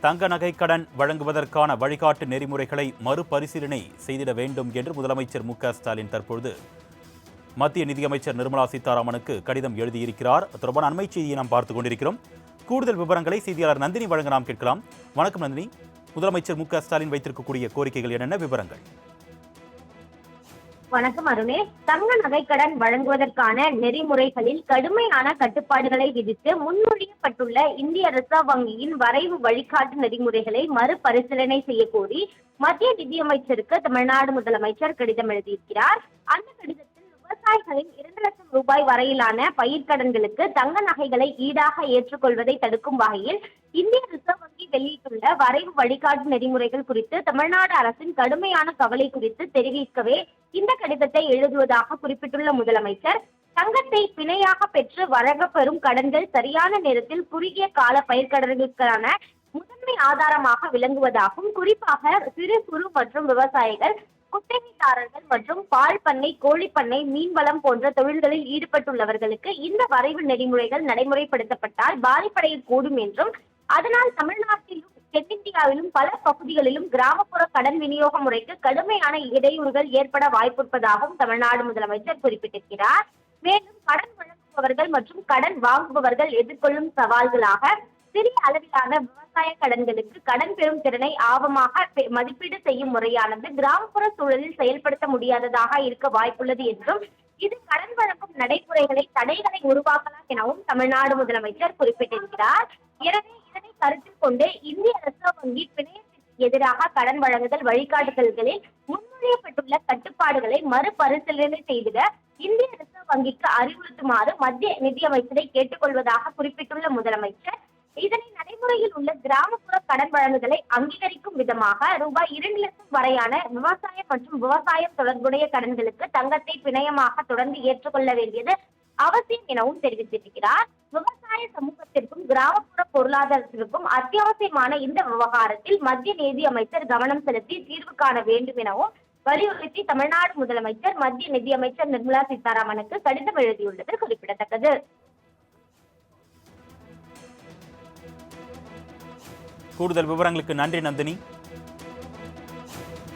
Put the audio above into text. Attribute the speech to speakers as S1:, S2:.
S1: தங்க நகை கடன் வழங்குவதற்கான வழிகாட்டு நெறிமுறைகளை மறுபரிசீலனை செய்திட வேண்டும் என்று முதலமைச்சர் மு.க.ஸ்டாலின் தற்பொழுது மத்திய நிதியமைச்சர் நிர்மலா சீதாராமனுக்கு கடிதம் எழுதியிருக்கிறார். தொடர்பான அண்மை செய்தியை நாம் பார்த்துக் கொண்டிருக்கிறோம். கூடுதல் விவரங்களை செய்தியாளர் நந்தினி வழங்க நாம் கேட்கலாம். வணக்கம் நந்தினி. முதலமைச்சர் மு.க.ஸ்டாலின் வைத்திருக்கக்கூடிய கோரிக்கைகள் என்னென்ன விவரங்கள்?
S2: வணக்கம் அருணே. தங்க நகைக்கடன் வழங்குவதற்கான நெறிமுறைகளில் கடுமையான கட்டுப்பாடுகளை விதித்து முன்மொழியப்பட்டுள்ள இந்திய ரிசர்வ் வங்கியின் வரைவு வழிகாட்டு நெறிமுறைகளை மறுபரிசீலனை செய்ய கோரி மத்திய நிதியமைச்சருக்கு தமிழ்நாடு முதலமைச்சர் கடிதம் எழுதியிருக்கிறார். அந்த கடிதத்தில் விவசாயிகளின் 2 லட்சம் ரூபாய் வரையிலான பயிர்க்கடன்களுக்கு தங்க நகைகளை ஈடாக ஏற்றுக்கொள்வதை தடுக்கும் வகையில் இந்திய ரிசர்வ் வங்கி வெளியிட்டுள்ள வரைவு வழிகாட்டு நெறிமுறைகள் குறித்து தமிழ்நாடு அரசின் கடுமையான கவலை குறித்து தெரிவிக்கவே இந்த கடிதத்தை எழுதுவதாக குறிப்பிட்டுள்ள முதலமைச்சர், தங்கத்தை பிணையாக பெற்று வழங்கப்பெறும் கடன்கள் சரியான நேரத்தில் குறுகிய கால பயிர்க்கடன்களுக்கான முதன்மை ஆதாரமாக விளங்குவதாகவும், குறிப்பாக சிறு குறு மற்றும் விவசாயிகள், குத்தகைதாரர்கள் மற்றும் பால் பண்ணை, கோழிப்பண்ணை, மீன்வளம் போன்ற தொழில்களில் ஈடுபட்டுள்ளவர்களுக்கு இந்த வரைவு நெறிமுறைகள் நடைமுறைப்படுத்தப்பட்டால் பாதிப்படையக்கூடும் என்றும், அதனால் தமிழ்நாட்டிலும் தென்னிந்தியாவிலும் பல பகுதிகளிலும் கிராமப்புற கடன் விநியோக முறைக்கு கடுமையான இடையூறுகள் ஏற்பட வாய்ப்பிருப்பதாகவும் தமிழ்நாடு முதலமைச்சர் குறிப்பிட்டிருக்கிறார். மேலும் கடன் வழங்குபவர்கள் மற்றும் கடன் வாங்குபவர்கள் எதிர்கொள்ளும் சவால்களாக சிறிய அளவிலான விவசாய கடன்களுக்கு கடன் பெறும் திறனை ஆவமாக மதிப்பீடு செய்யும் முறையானது கிராமப்புற சூழலில் செயல்படுத்த முடியாததாக இருக்க வாய்ப்புள்ளது என்றும், இது கடன் வழங்கும் நடைமுறைகளை தடைகளை உருவாக்கலாம் எனவும் தமிழ்நாடு முதலமைச்சர் குறிப்பிட்டிருக்கிறார். எனவே இதனை கருத்தில் கொண்டு இந்திய ரிசர்வ் வங்கி பிணையத்திற்கு எதிராக கடன் வழங்குதல் வழிகாட்டுதல்களில் முன்மொழியப்பட்டுள்ள கட்டுப்பாடுகளை மறுபரிசீலனை செய்திட இந்திய ரிசர்வ் வங்கிக்கு அறிவுறுத்துமாறு மத்திய நிதியமைச்சரை கேட்டுக்கொள்வதாக குறிப்பிட்டுள்ள முதலமைச்சர், இதனை நடைமுறையில் உள்ள கிராமப்புற கடன் வழங்குதலை அங்கீகரிக்கும் விதமாக ரூபாய் 2 லட்சம் வரையான விவசாயம் மற்றும் விவசாயம் தொடர்புடைய கடன்களுக்கு தங்கத்தை பிணையமாக தொடர்ந்து ஏற்றுக்கொள்ள வேண்டியது அவசியம் எனவும் தெரிவித்திருக்கிறார். விவசாய சமூகத்திற்கும் கிராமப்புற பொருளாதாரத்திற்கும் அத்தியாவசியமான இந்த விவகாரத்தில் மத்திய நிதி அமைச்சர் கவனம் செலுத்தி தீர்வு காண வேண்டும் எனவும் வலியுறுத்தி தமிழ்நாடு முதலமைச்சர் மத்திய நிதியமைச்சர் நிர்மலா சீதாராமனுக்கு கடிதம் எழுதியுள்ளது குறிப்பிடத்தக்கது.
S1: கூடுதல் விவரங்களுக்கு நன்றி நந்தினி.